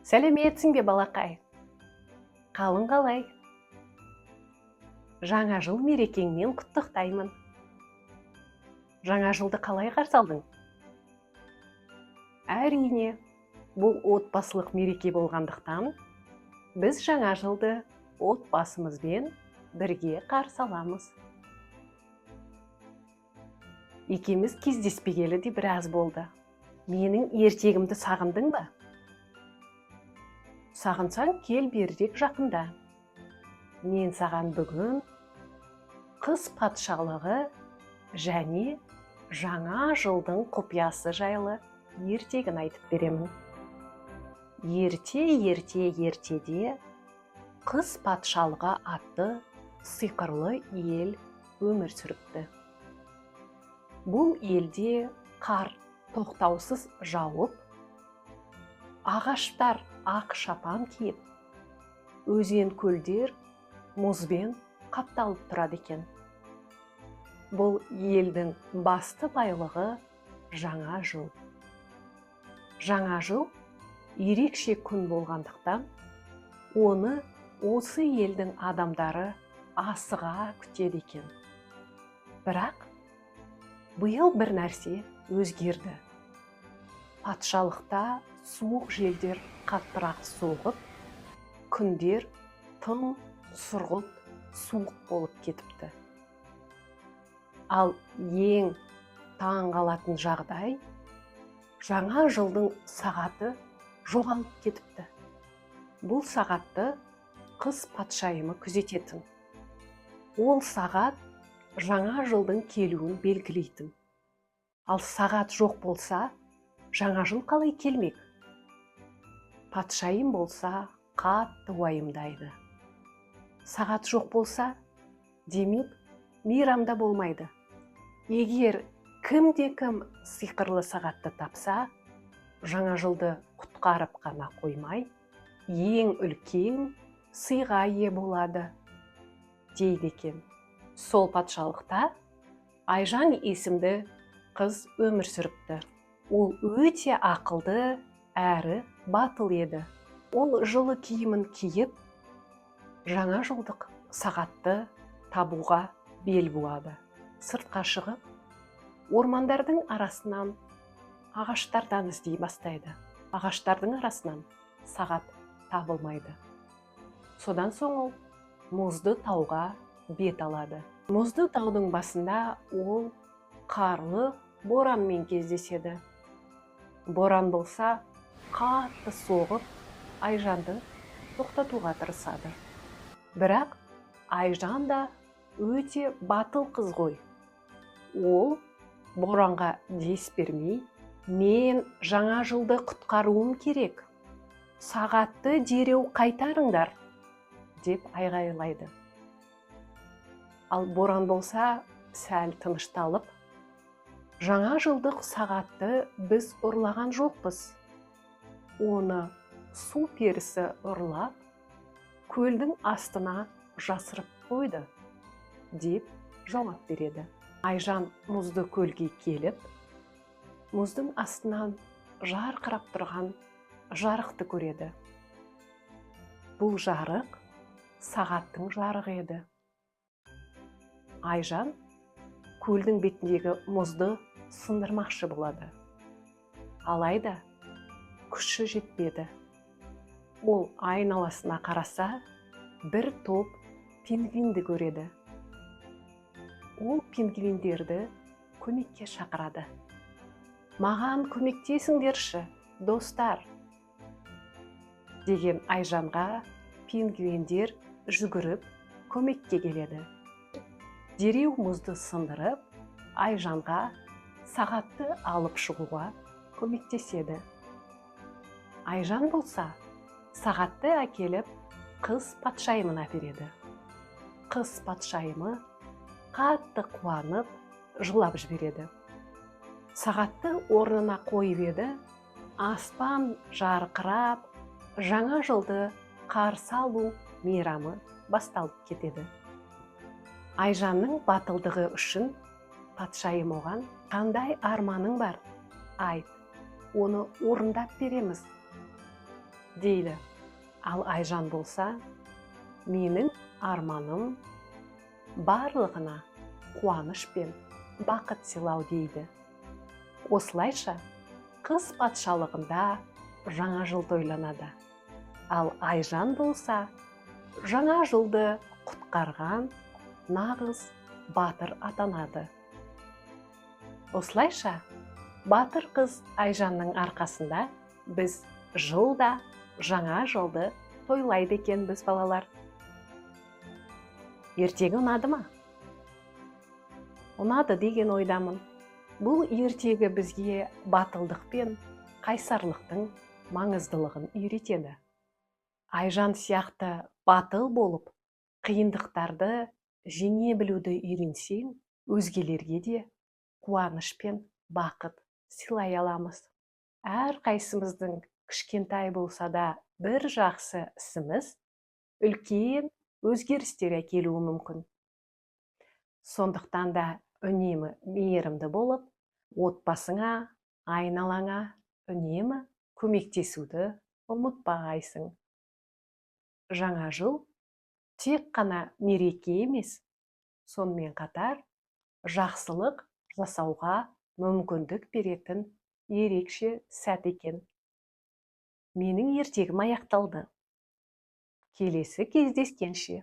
Сәлеметсің бе, балақай? Қалың қалай? Жаңа жыл мерекеңмен құттықтаймын. Жаңа жылды қалай қарсы алдың? Әрине, бұл отбасылық мереке болғандықтан, біз жаңа жылды отбасымызбен бірге қарсы аламыз. Екеуміз кездеспегелі де біраз болды. Менің ертегімді сағындың ба? Сағынсаң, кел берірек жақында. Мен саған бүгін қыс патшалығы және жаңа жылдың құпиясы жайлы ертегін айтып беремін. Ертеде қыс патшалығы атты сиқырлы ел өмір сүріпті. Бұл елде қар тоқтаусыз жауып, ағаштар ақ шапан киіп, өзен-көлдер мұзбен қапталып тұрады екен. Бұл елдің басты байлығы жаңа жыл. Жаңа жыл ерекше күн болғандықтан, оны осы елдің адамдары асыға күтеді екен. Бірақ биыл бір нәрсе өзгерді. Патшалықта суық желдер қаттырақ соғып, күндер тым сұрғылт суық болып кетіпті. Ал ең таң қалатын жағдай, жаңа жылдың сағаты жоғалып кетіпті. Бұл сағатты қыс патшайымы күзететін. Ол сағат жаңа жылдың келуін белгілейтін. Ал сағат жоқ болса, жаңа жыл қалай келмек? Патшайым болса, қатты уайымдайды. Сағат жоқ болса, демек, мейрамда болмайды. Егер кімде-кім сиқырлы сағатты тапса, жаңа жылды құтқарып қана қоймай, ең үлкен сыйға ие болады, дейді екен. Сол патшалықта Айжан есімді қыз өмір сүріпті. Ол өте ақылды әрі батыл еді. Ол жылы киімін киіп, жаңа жылдық сағатты табуға бел буады. Сыртқа шығып, ормандардың арасынан ағаштардан іздей бастайды. Ағаштардың арасынан сағат табылмайды. Содан соң ол мұзды тауға бет алады. Мұзды таудың басында ол қарлы боранмен кездеседі. Боран болса, қатты соғып, Айжанды тоқтатуға тырысады. Бірақ Айжан да өте батыл қыз ғой. Ол боранға дес бермей, мен жаңа жылды құтқаруым керек, сағатты дереу қайтарыңдар, деп айғайлайды. Ал боран болса, сәл тынышталып, жаңа жылдық сағатты біз ұрлаған жоқпыз. Оны су перісі ұрлап, көлдің астына жасырып қойды, деп жауап береді. Айжан мұзды көлге келіп, мұздың астынан жарқырап тұрған жарықты көреді. Бұл жарық сағаттың жарығы еді. Айжан көлдің бетіндегі мұзды сындырмақшы болады. Алайда күші жетпеді. Ол айналасына қараса, бір топ пингвинді көреді. Ол пингвиндерді көмекке шақырады. Маған көмектесіңдерші, достар, деген Айжанға пингвиндер жүгіріп көмекке келеді. Дереу мұзды сындырып, Айжанға сағатты алып шығуға көмектеседі. Айжан болса, сағатты әкеліп қыз патшайымына береді. Қыз патшайымы қатты қуанып, жылап жібереді. Сағатты орнына қойып еді, аспан жарқырап, жаңа жылды қарсы алу мейрамы басталып кетеді. Айжанның батылдығы үшін патшайым оған: қандай арманың бар? Айт, оны орындап береміз, дейді. Ал Айжан болса, менің арманым барлығына қуаныш пен бақыт сыйлау дейді. Осылайша қыз патшалығында жаңа жыл тойланады. Ал Айжан болса, жаңа жылды құтқарған нағыз батыр атанады. Осылайша батыр қыз Айжанның арқасында біз жылда жаңа жылды тойлайды екенбіз, балалар. Ертегі ұнады ма? Ұнады деген ойдамын. Бұл ертегі бізге батылдық пен қайсарлықтың маңыздылығын үйретеді. Айжан сияқты батыл болып, қиындықтарды жеңе білуді үйренсең, өзгелерге де қуаныш пен бақыт сыйлай аламыз. Әр қайсымыздың кішкентай болса да бір жақсы ісіміз үлкен өзгерістер әкелуі мүмкін. Сондықтан да үнемі мейірімді болып, отбасыңа, айналаңа үнемі көмектесуді ұмытпағайсың. Жаңа жыл тек қана мереке емес, сонымен қатар жақсылық жасауға мүмкіндік беретін ерекше сәт екен. Менің ертегім аяқталды. Келесі кездескенше.